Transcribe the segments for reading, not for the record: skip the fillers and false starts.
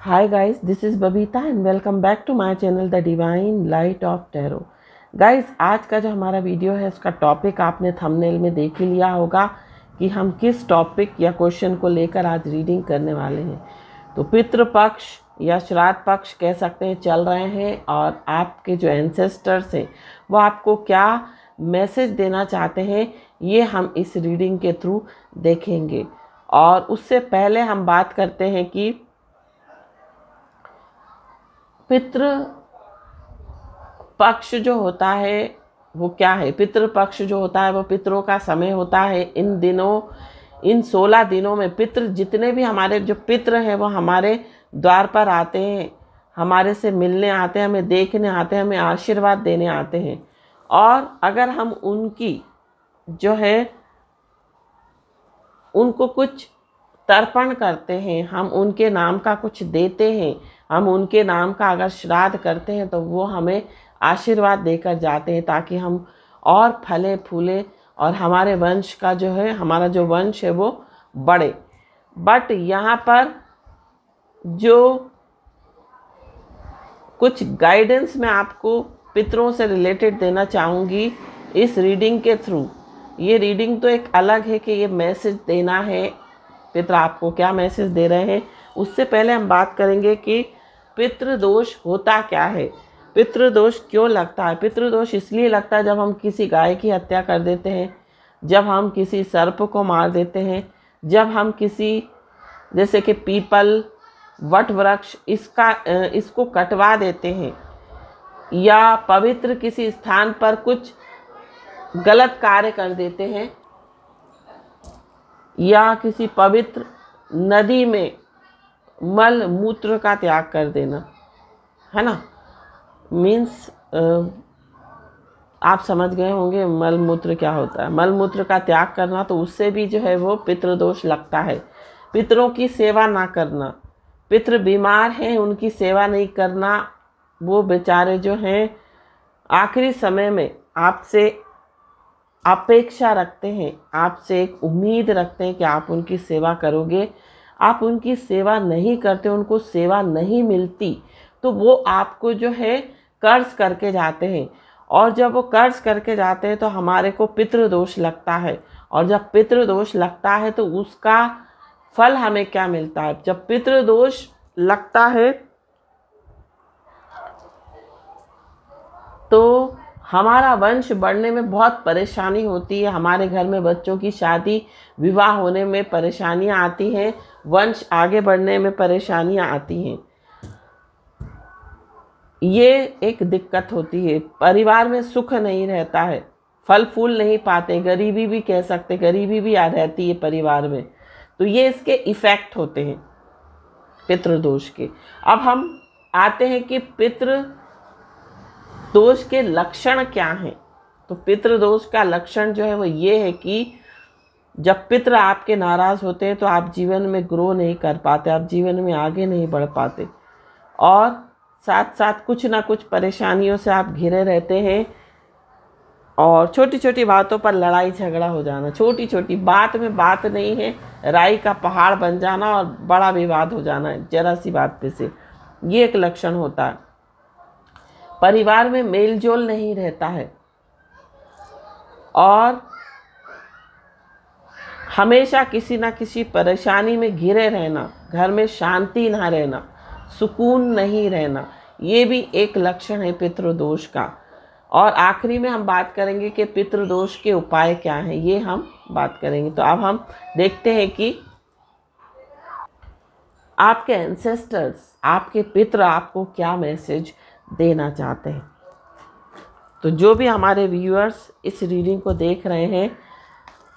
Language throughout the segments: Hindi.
Hi guys, this is Babita and welcome back to my channel The Divine Light of Tarot। Guys, आज का जो हमारा वीडियो है उसका टॉपिक आपने थंबनेल में देख ही लिया होगा कि हम किस टॉपिक या क्वेश्चन को लेकर आज रीडिंग करने वाले हैं। तो पितृपक्ष या श्राद्ध पक्ष कह सकते हैं चल रहे हैं और आपके जो एंसेस्टर्स हैं वो आपको क्या मैसेज देना चाहते हैं ये हम इस रीडिंग के थ्रू देखेंगे। और उससे पहले हम बात करते हैं कि पितृ पक्ष जो होता है वो क्या है। पितृ पक्ष जो होता है वो पितरों का समय होता है। इन दिनों, इन 16 दिनों में पितृ जितने भी हमारे जो पितृ हैं वो हमारे द्वार पर आते हैं, हमारे से मिलने आते हैं, हमें देखने आते हैं, हमें आशीर्वाद देने आते हैं। और अगर हम उनकी जो है उनको कुछ तर्पण करते हैं, हम उनके नाम का कुछ देते हैं, हम उनके नाम का अगर श्राद्ध करते हैं तो वो हमें आशीर्वाद देकर जाते हैं ताकि हम और फले फूले और हमारे वंश का जो है, हमारा जो वंश है वो बढ़े। बट यहाँ पर जो कुछ गाइडेंस मैं आपको पितरों से रिलेटेड देना चाहूँगी इस रीडिंग के थ्रू। ये रीडिंग तो एक अलग है कि ये मैसेज देना है, पितर आपको क्या मैसेज दे रहे हैं। उससे पहले हम बात करेंगे कि पितृदोष होता क्या है, पितृदोष क्यों लगता है। पितृदोष इसलिए लगता है जब हम किसी गाय की हत्या कर देते हैं, जब हम किसी सर्प को मार देते हैं, जब हम किसी जैसे कि पीपल, वट वृक्ष इसको कटवा देते हैं, या पवित्र किसी स्थान पर कुछ गलत कार्य कर देते हैं, या किसी पवित्र नदी में मल मूत्र का त्याग कर देना, है ना। मीन्स आप समझ गए होंगे मल मूत्र क्या होता है। मल मूत्र का त्याग करना, तो उससे भी जो है वो पितृदोष लगता है। पितरों की सेवा ना करना, पितृ बीमार हैं उनकी सेवा नहीं करना, वो बेचारे जो हैं आखिरी समय में आपसे अपेक्षा रखते हैं, आपसे एक उम्मीद रखते हैं कि आप उनकी सेवा करोगे। आप उनकी सेवा नहीं करते, उनको सेवा नहीं मिलती, तो वो आपको जो है कर्ज करके जाते हैं। और जब वो कर्ज करके जाते हैं तो हमारे को पितृदोष लगता है। और जब पितृदोष लगता है तो उसका फल हमें क्या मिलता है। जब पितृदोष लगता है तो हमारा वंश बढ़ने में बहुत परेशानी होती है। हमारे घर में बच्चों की शादी विवाह होने में परेशानियां आती हैं, वंश आगे बढ़ने में परेशानियां आती हैं। ये एक दिक्कत होती है। परिवार में सुख नहीं रहता है, फल फूल नहीं पाते, गरीबी भी कह सकते, गरीबी भी आ रहती है परिवार में। तो ये इसके इफ़ेक्ट होते हैं पितृदोष के। अब हम आते हैं कि पितृ दोष के लक्षण क्या हैं। तो पितृदोष का लक्षण जो है वो ये है कि जब पितृ आपके नाराज़ होते हैं तो आप जीवन में ग्रो नहीं कर पाते, आप जीवन में आगे नहीं बढ़ पाते, और साथ साथ कुछ ना कुछ परेशानियों से आप घिरे रहते हैं। और छोटी छोटी बातों पर लड़ाई झगड़ा हो जाना, छोटी छोटी बात में बात नहीं है, राई का पहाड़ बन जाना और बड़ा विवाद हो जाना है जरा सी बात पे से, ये एक लक्षण होता है। परिवार में मेल जोल नहीं रहता है और हमेशा किसी ना किसी परेशानी में घिरे रहना, घर में शांति ना रहना, सुकून नहीं रहना, ये भी एक लक्षण है पितृदोष का। और आखिरी में हम बात करेंगे कि पितृदोष के उपाय क्या हैं, ये हम बात करेंगे। तो अब हम देखते हैं कि आपके एंसेस्टर्स, आपके पितृ आपको क्या मैसेज देना चाहते हैं। तो जो भी हमारे व्यूअर्स इस रीडिंग को देख रहे हैं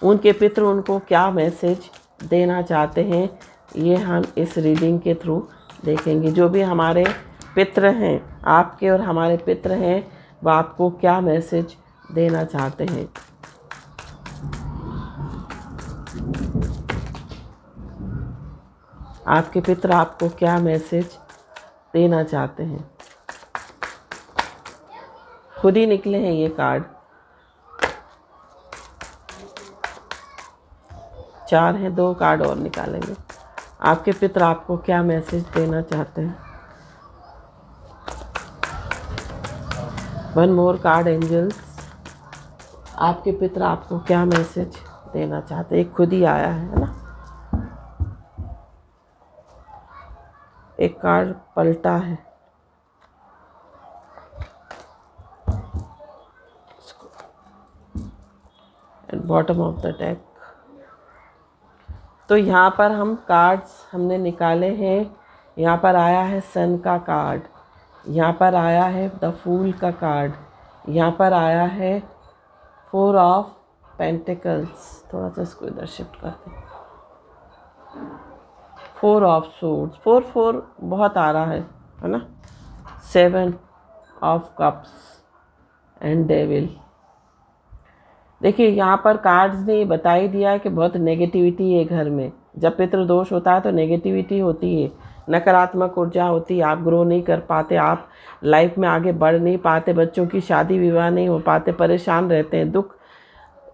उनके पितृ उनको क्या मैसेज देना चाहते हैं ये हम इस रीडिंग के थ्रू देखेंगे। जो भी हमारे पितृ हैं, आपके और हमारे पितृ हैं, वो आपको क्या मैसेज देना चाहते हैं। आपके पितृ आपको क्या मैसेज देना चाहते हैं। खुद ही निकले हैं ये कार्ड, 4 हैं, 2 कार्ड और निकालेंगे। आपके पितर आपको क्या मैसेज देना चाहते हैं? वन मोर कार्ड एंजल्स, आपके पितर आपको क्या मैसेज देना चाहते हैं? एक खुद ही आया है ना, एक कार्ड पलटा है। Bottom of the deck. तो यहाँ पर हम कार्ड्स हमने निकाले हैं। यहाँ पर आया है सन का कार्ड, यहाँ पर आया है द फूल का कार्ड, यहाँ पर आया है 4 ऑफ पेंटिकल्स। थोड़ा सा इसको इधर शिफ्ट करते हैं। 4 ऑफ सोर्ड्स, 4 बहुत आ रहा है ना। 7 ऑफ कप्स एंड डेविल। देखिए यहाँ पर कार्ड्स ने ये बता ही दिया है कि बहुत नेगेटिविटी है घर में। जब पितृदोष होता है तो नेगेटिविटी होती है, नकारात्मक ऊर्जा होती है। आप ग्रो नहीं कर पाते, आप लाइफ में आगे बढ़ नहीं पाते, बच्चों की शादी विवाह नहीं हो पाते, परेशान रहते हैं, दुख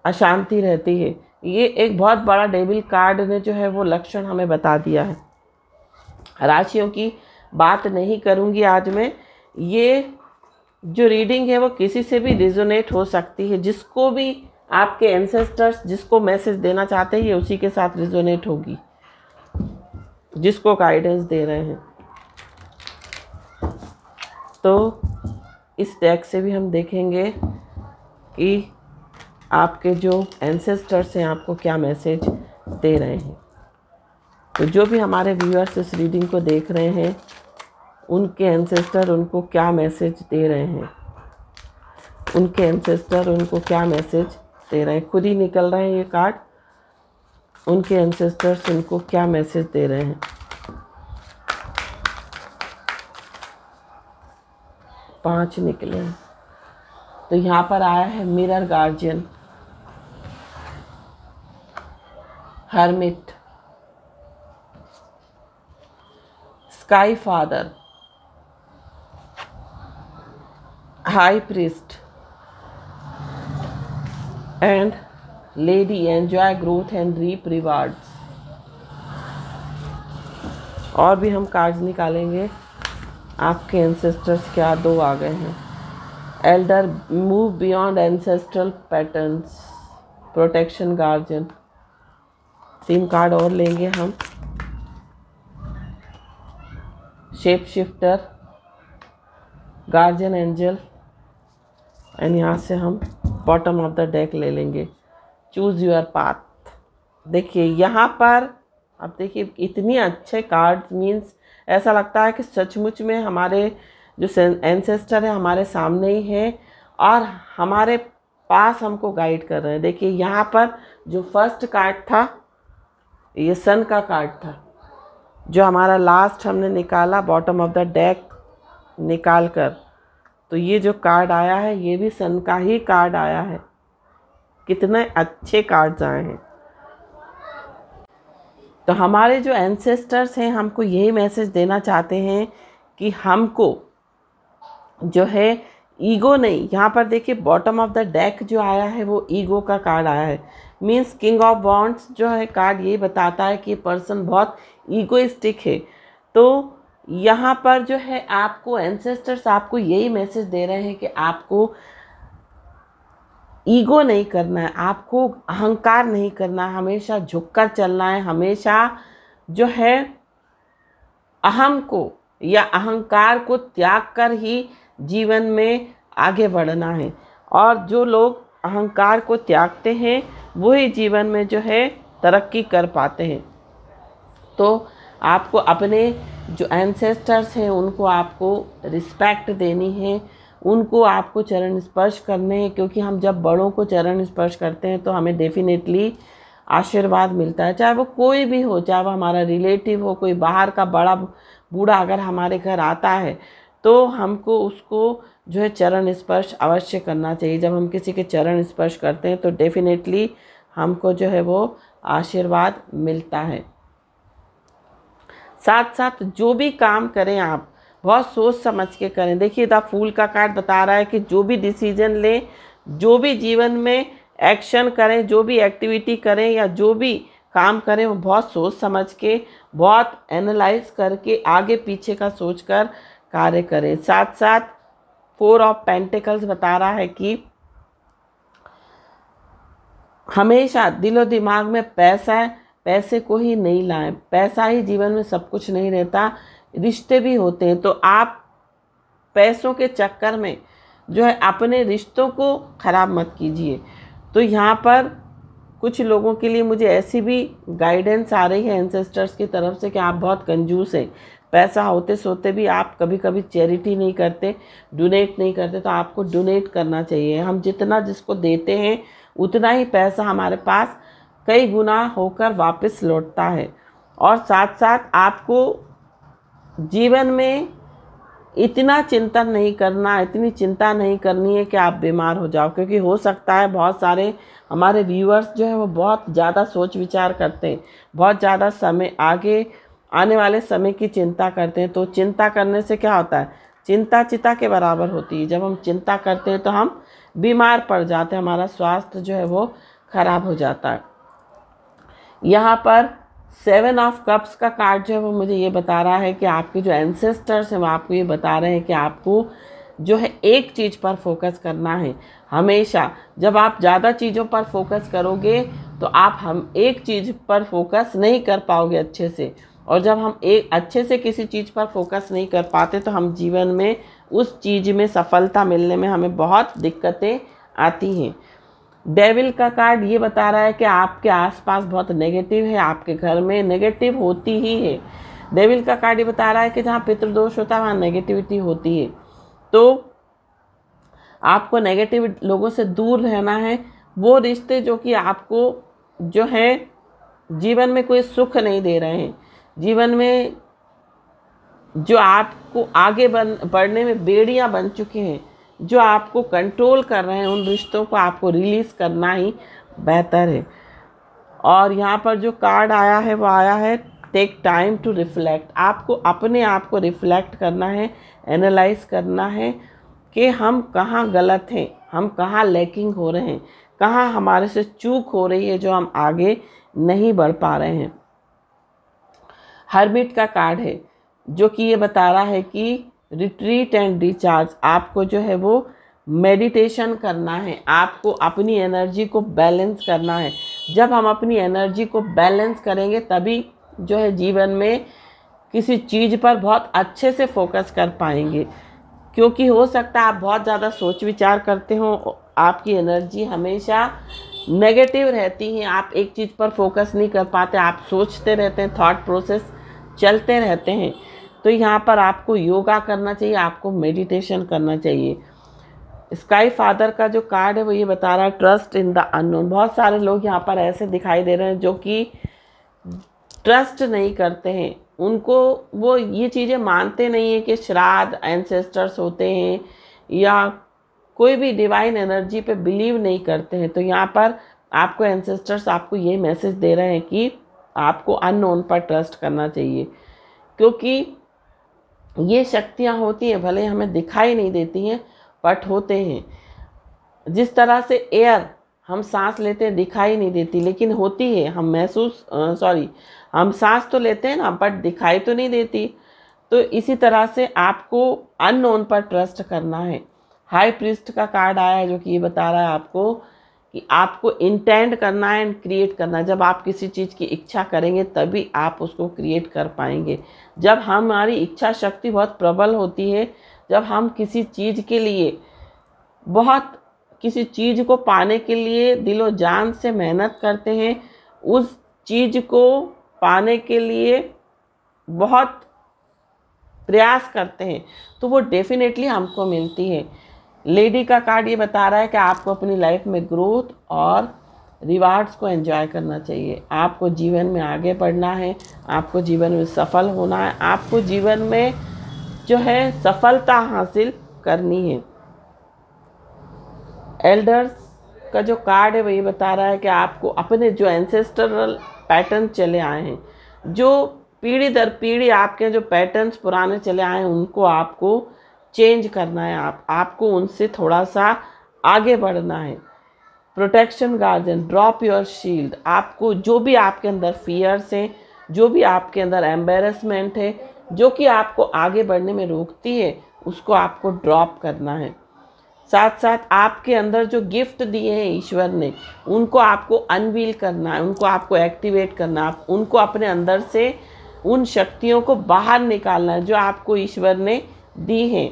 अशांति रहती है। ये एक बहुत बड़ा डेविल कार्ड ने जो है वो लक्षण हमें बता दिया है। राशियों की बात नहीं करूँगी आज मैं। ये जो रीडिंग है वो किसी से भी रिजोनेट हो सकती है। जिसको भी आपके एंसेस्टर्स जिसको मैसेज देना चाहते हैं ये उसी के साथ रिजोनेट होगी, जिसको गाइडेंस दे रहे हैं। तो इस डेक से भी हम देखेंगे कि आपके जो एंसेस्टर्स हैं आपको क्या मैसेज दे रहे हैं। तो जो भी हमारे व्यूअर्स इस रीडिंग को देख रहे हैं उनके एंसेस्टर उनको क्या मैसेज दे रहे हैं, उनके एंसेस्टर उनको क्या मैसेज दे रहे हैं। खुद ही निकल रहे हैं ये कार्ड। उनके एंसेस्टर्स उनको क्या मैसेज दे रहे हैं। 5 निकले। तो यहाँ पर आया है mirror guardian, hermit, sky father, high priest and lady enjoy growth and reap rewards. और भी हम कार्ड्स निकालेंगे। आपके एंसेस्टर्स क्या 2 आ गए हैं। Elder, move beyond ancestral patterns, protection guardian. 3 card और लेंगे हम। Shape shifter, guardian angel and यहाँ से हम बॉटम ऑफ द डेक ले लेंगे, चूज़ योर पाथ। देखिए यहाँ पर अब देखिए इतनी अच्छे कार्ड्स, मीन्स ऐसा लगता है कि सचमुच में हमारे जो एंसेस्टर है हमारे सामने ही है और हमारे पास हमको गाइड कर रहे हैं। देखिए यहाँ पर जो फर्स्ट कार्ड था ये सन का कार्ड था, जो हमारा लास्ट हमने निकाला बॉटम ऑफ द डेक निकाल कर। तो ये जो कार्ड आया है ये भी सन का ही कार्ड आया है। कितने अच्छे कार्ड्स आए हैं। तो हमारे जो एंसेस्टर्स हैं हमको यही मैसेज देना चाहते हैं कि हमको जो है ईगो नहीं, यहाँ पर देखिए बॉटम ऑफ द डेक जो आया है वो ईगो का कार्ड आया है। मीन्स किंग ऑफ वॉन्ड्स जो है कार्ड यही बताता है कि पर्सन बहुत ईगोइस्टिक है। तो यहाँ पर जो है आपको एंसेस्टर्स आपको यही मैसेज दे रहे हैं कि आपको ईगो नहीं करना है, आपको अहंकार नहीं करना है, हमेशा झुककर चलना है, हमेशा जो है अहम को या अहंकार को त्याग कर ही जीवन में आगे बढ़ना है। और जो लोग अहंकार को त्यागते हैं वही जीवन में जो है तरक्की कर पाते हैं। तो आपको अपने जो एंसेस्टर्स हैं उनको आपको रिस्पेक्ट देनी है, उनको आपको चरण स्पर्श करने हैं, क्योंकि हम जब बड़ों को चरण स्पर्श करते हैं तो हमें डेफिनेटली आशीर्वाद मिलता है। चाहे वो कोई भी हो, चाहे वो हमारा रिलेटिव हो, कोई बाहर का बड़ा बूढ़ा अगर हमारे घर आता है तो हमको उसको जो है चरण स्पर्श अवश्य करना चाहिए। जब हम किसी के चरण स्पर्श करते हैं तो डेफिनेटली हमको जो है वो आशीर्वाद मिलता है। साथ साथ जो भी काम करें आप बहुत सोच समझ के करें। देखिए द फूल का कार्ड बता रहा है कि जो भी डिसीजन लें, जो भी जीवन में एक्शन करें, जो भी एक्टिविटी करें या जो भी काम करें वो बहुत सोच समझ के, बहुत एनालाइज करके, आगे पीछे का सोचकर कार्य करें। साथ साथ 4 ऑफ पेंटिकल्स बता रहा है कि हमेशा दिलो दिमाग में पैसा है, पैसे को ही नहीं लाएं। पैसा ही जीवन में सब कुछ नहीं रहता, रिश्ते भी होते हैं। तो आप पैसों के चक्कर में जो है अपने रिश्तों को ख़राब मत कीजिए। तो यहाँ पर कुछ लोगों के लिए मुझे ऐसी भी गाइडेंस आ रही है एंसेस्टर्स की तरफ से कि आप बहुत कंजूस हैं, पैसा होते सोते भी आप कभी कभी चैरिटी नहीं करते, डोनेट नहीं करते। तो आपको डोनेट करना चाहिए। हम जितना जिसको देते हैं उतना ही पैसा हमारे पास कई गुना होकर वापस लौटता है। और साथ साथ आपको जीवन में इतना चिंतन नहीं करना, इतनी चिंता नहीं करनी है कि आप बीमार हो जाओ, क्योंकि हो सकता है बहुत सारे हमारे व्यूअर्स जो है वो बहुत ज़्यादा सोच विचार करते हैं, बहुत ज़्यादा समय आगे आने वाले समय की चिंता करते हैं। तो चिंता करने से क्या होता है, चिंता चिता के बराबर होती है। जब हम चिंता करते हैं तो हम बीमार पड़ जाते हैं, हमारा स्वास्थ्य जो है वो खराब हो जाता है। यहाँ पर 7 ऑफ कप्स का कार्ड जो है वो मुझे ये बता रहा है कि आपके जो एंसेस्टर्स हैं वो आपको ये बता रहे हैं कि आपको जो है एक चीज़ पर फोकस करना है। हमेशा जब आप ज़्यादा चीज़ों पर फोकस करोगे तो आप हम एक चीज़ पर फोकस नहीं कर पाओगे अच्छे से। और जब हम एक अच्छे से किसी चीज़ पर फोकस नहीं कर पाते तो हम जीवन में उस चीज़ में सफलता मिलने में हमें बहुत दिक्कतें आती हैं। डेविल का कार्ड ये बता रहा है कि आपके आसपास बहुत नेगेटिव है, आपके घर में नेगेटिव होती ही है। डेविल का कार्ड ये बता रहा है कि जहाँ पितृदोष होता है वहाँ नेगेटिविटी होती है। तो आपको नेगेटिव लोगों से दूर रहना है। वो रिश्ते जो कि आपको जो है जीवन में कोई सुख नहीं दे रहे हैं, जीवन में जो आपको आगे बढ़ने में बेड़ियां बन चुके हैं, जो आपको कंट्रोल कर रहे हैं, उन रिश्तों को आपको रिलीज़ करना ही बेहतर है। और यहाँ पर जो कार्ड आया है वो आया है टेक टाइम टू रिफ्लेक्ट। आपको अपने आप को रिफ्लेक्ट करना है, एनालाइज करना है कि हम कहाँ गलत हैं, हम कहाँ लैकिंग हो रहे हैं, कहाँ हमारे से चूक हो रही है जो हम आगे नहीं बढ़ पा रहे हैं। हर्मिट का कार्ड है जो कि ये बता रहा है कि रिट्रीट एंड रिचार्ज। आपको जो है वो मेडिटेशन करना है, आपको अपनी एनर्जी को बैलेंस करना है। जब हम अपनी एनर्जी को बैलेंस करेंगे तभी जो है जीवन में किसी चीज़ पर बहुत अच्छे से फोकस कर पाएंगे। क्योंकि हो सकता है आप बहुत ज़्यादा सोच विचार करते हो, आपकी एनर्जी हमेशा नेगेटिव रहती है, आप एक चीज़ पर फोकस नहीं कर पाते, आप सोचते रहते हैं, थॉट प्रोसेस चलते रहते हैं। तो यहाँ पर आपको योगा करना चाहिए, आपको मेडिटेशन करना चाहिए। स्काई फादर का जो कार्ड है वो ये बता रहा है ट्रस्ट इन द अननोन। बहुत सारे लोग यहाँ पर ऐसे दिखाई दे रहे हैं जो कि ट्रस्ट नहीं करते हैं, उनको वो ये चीज़ें मानते नहीं हैं कि श्राद्ध एंसेस्टर्स होते हैं या कोई भी डिवाइन एनर्जी पे बिलीव नहीं करते हैं। तो यहाँ पर आपको एंसेस्टर्स आपको ये मैसेज दे रहे हैं कि आपको अननोन पर ट्रस्ट करना चाहिए, क्योंकि ये शक्तियाँ होती हैं, भले हमें दिखाई नहीं देती हैं बट होते हैं। जिस तरह से एयर हम सांस लेते हैं दिखाई नहीं देती लेकिन होती है, हम सांस तो लेते हैं ना बट दिखाई तो नहीं देती। तो इसी तरह से आपको अननोन पर ट्रस्ट करना है। हाई प्रीस्ट का कार्ड आया है जो कि ये बता रहा है आपको कि आपको इंटेंड करना है एंड क्रिएट करना है। जब आप किसी चीज़ की इच्छा करेंगे तभी आप उसको क्रिएट कर पाएंगे। जब हमारी इच्छा शक्ति बहुत प्रबल होती है, जब हम किसी चीज़ के लिए किसी चीज़ को पाने के लिए दिलो जान से मेहनत करते हैं, उस चीज़ को पाने के लिए बहुत प्रयास करते हैं, तो वो डेफिनेटली हमको मिलती है। लेडी का कार्ड ये बता रहा है कि आपको अपनी लाइफ में ग्रोथ और रिवार्ड्स को एंजॉय करना चाहिए। आपको जीवन में आगे बढ़ना है, आपको जीवन में सफल होना है, आपको जीवन में जो है सफलता हासिल करनी है। एल्डर्स का जो कार्ड है वो ये बता रहा है कि आपको अपने जो एंसेस्ट्रल पैटर्न चले आए हैं, जो पीढ़ी दर पीढ़ी आपके जो पैटर्न्स पुराने चले आए हैं, उनको आपको चेंज करना है। आपको उनसे थोड़ा सा आगे बढ़ना है। Protection guardian, drop your shield. आपको जो भी आपके अंदर फियर्स हैं, जो भी आपके अंदर एम्बेरसमेंट है, जो कि आपको आगे बढ़ने में रोकती है, उसको आपको ड्रॉप करना है। साथ साथ आपके अंदर जो गिफ्ट दिए हैं ईश्वर ने, उनको आपको अनवील करना है, उनको आपको एक्टिवेट करना है, उनको अपने अंदर से उन शक्तियों को बाहर निकालना है जो आपको ईश्वर ने दी हैं।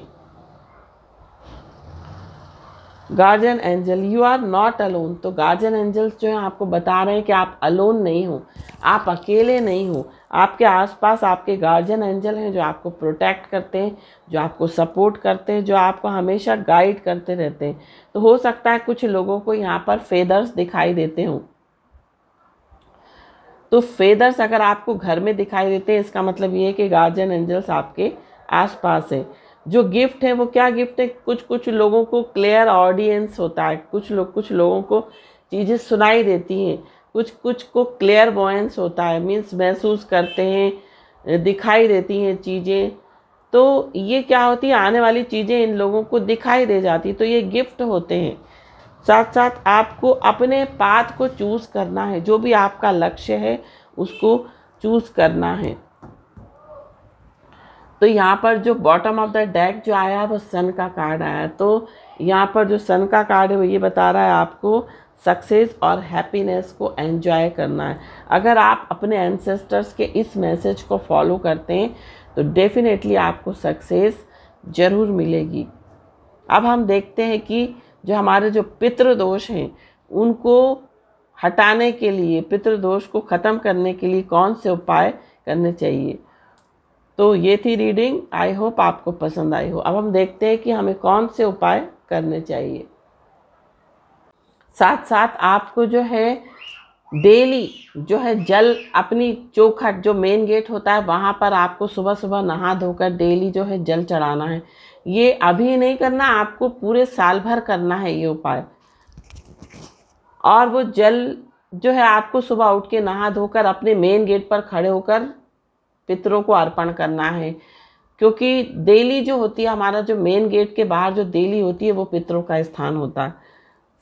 Guardian angel, you are not alone. तो गार्जियन एंजल्स जो है आपको बता रहे हैं कि आप अलोन नहीं हो, आप अकेले नहीं हो। आपके आसपास आपके गार्जियन एंजल हैं जो आपको प्रोटेक्ट करते हैं, जो आपको सपोर्ट करते हैं, जो आपको हमेशा गाइड करते रहते हैं। तो हो सकता है कुछ लोगों को यहाँ पर फेदर्स दिखाई देते हों। तो फेदर्स अगर आपको घर में दिखाई देते हैं, इसका मतलब ये है कि गार्जियन एंजल्स आपके आसपास हैं। जो गिफ्ट है वो क्या गिफ्ट है? कुछ लोगों को क्लियर ऑडियंस होता है, कुछ लोगों को चीज़ें सुनाई देती हैं, कुछ को क्लियर वॉयंस होता है, मीन्स महसूस करते हैं, दिखाई देती हैं चीज़ें। तो ये क्या होती है, आने वाली चीज़ें इन लोगों को दिखाई दे जाती, तो ये गिफ्ट होते हैं। साथ साथ आपको अपने पाथ को चूज़ करना है, जो भी आपका लक्ष्य है उसको चूज़ करना है। तो यहाँ पर जो बॉटम ऑफ द डेक जो आया है वो सन का कार्ड आया है। तो यहाँ पर जो सन का कार्ड है वो ये बता रहा है आपको सक्सेस और हैप्पीनेस को एंजॉय करना है। अगर आप अपने एंसेस्टर्स के इस मैसेज को फॉलो करते हैं तो डेफिनेटली आपको सक्सेस ज़रूर मिलेगी। अब हम देखते हैं कि जो हमारे जो पितृदोष हैं उनको हटाने के लिए, पितृदोष को ख़त्म करने के लिए कौन से उपाय करने चाहिए। तो ये थी रीडिंग, आई होप आपको पसंद आई हो। अब हम देखते हैं कि हमें कौन से उपाय करने चाहिए। साथ साथ आपको जो है डेली जो है जल, अपनी चौखट जो मेन गेट होता है वहाँ पर आपको सुबह सुबह नहा धोकर डेली जो है जल चढ़ाना है। ये अभी नहीं करना, आपको पूरे साल भर करना है ये उपाय। और वो जल जो है आपको सुबह उठ के नहा धोकर अपने मेन गेट पर खड़े होकर पितरों को अर्पण करना है, क्योंकि देली जो होती है, हमारा जो मेन गेट के बाहर जो देली होती है वो पितरों का स्थान होता है।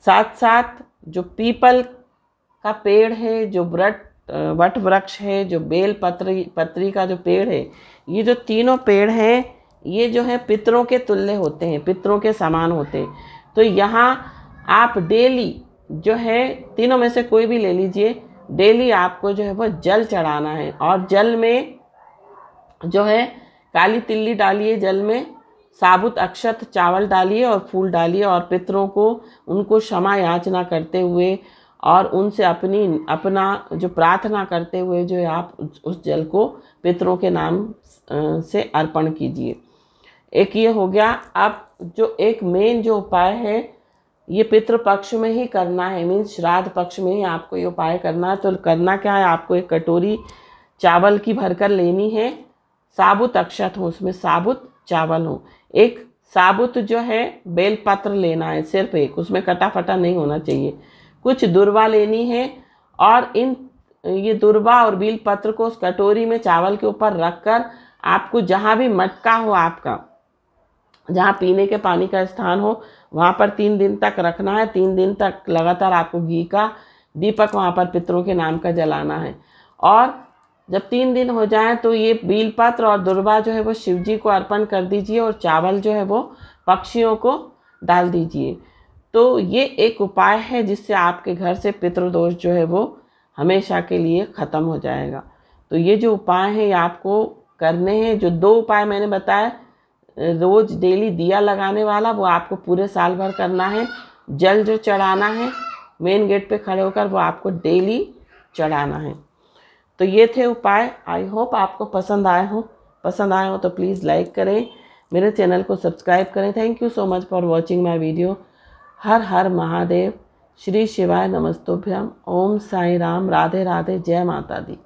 साथ साथ जो पीपल का पेड़ है, जो वट वृक्ष है, जो बेल पत्री का जो पेड़ है, ये जो तीनों पेड़ हैं ये जो है पितरों के तुल्य होते हैं, पितरों के समान होते हैं। तो यहाँ आप डेली जो है तीनों में से कोई भी ले लीजिए, डेली आपको जो है वो जल चढ़ाना है। और जल में जो है काली तिल्ली डालिए, जल में साबुत अक्षत चावल डालिए और फूल डालिए, और पितरों को उनको क्षमा याचना करते हुए और उनसे अपना जो प्रार्थना करते हुए जो है आप उस जल को पितरों के नाम से अर्पण कीजिए। एक ये हो गया। अब जो एक मेन जो उपाय है ये पितृ पक्ष में ही करना है, मीन्स श्राद्ध पक्ष में ही आपको ये उपाय करना है। तो करना क्या है, आपको एक कटोरी चावल की भरकर लेनी है, साबुत अक्षत हो, उसमें साबुत चावल हो। एक साबुत जो है बेलपत्र लेना है, सिर्फ एक, उसमें कटा फटा नहीं होना चाहिए। कुछ दुर्वा लेनी है और ये दुर्वा और बेलपत्र को उस कटोरी में चावल के ऊपर रखकर आपको जहाँ भी मटका हो आपका, जहाँ पीने के पानी का स्थान हो, वहाँ पर 3 दिन तक रखना है। 3 दिन तक लगातार आपको घी का दीपक वहाँ पर पितरों के नाम का जलाना है। और जब 3 दिन हो जाएं तो ये बेलपत्र और दुर्वा जो है वो शिव जी को अर्पण कर दीजिए और चावल जो है वो पक्षियों को डाल दीजिए। तो ये एक उपाय है जिससे आपके घर से पितृदोष जो है वो हमेशा के लिए ख़त्म हो जाएगा। तो ये जो उपाय हैं ये आपको करने हैं। जो 2 उपाय मैंने बताया, रोज़ डेली दिया लगाने वाला, वो आपको पूरे साल भर करना है। जल जो चढ़ाना है मेन गेट पे खड़े होकर, वो आपको डेली चढ़ाना है। तो ये थे उपाय। आई होप आपको पसंद आए हो तो प्लीज़ लाइक करें, मेरे चैनल को सब्सक्राइब करें। Thank you so much for watching my video. हर हर महादेव, श्री शिवाय नमस्तुभ्यम, ओम साई राम, राधे राधे, जय माता दी।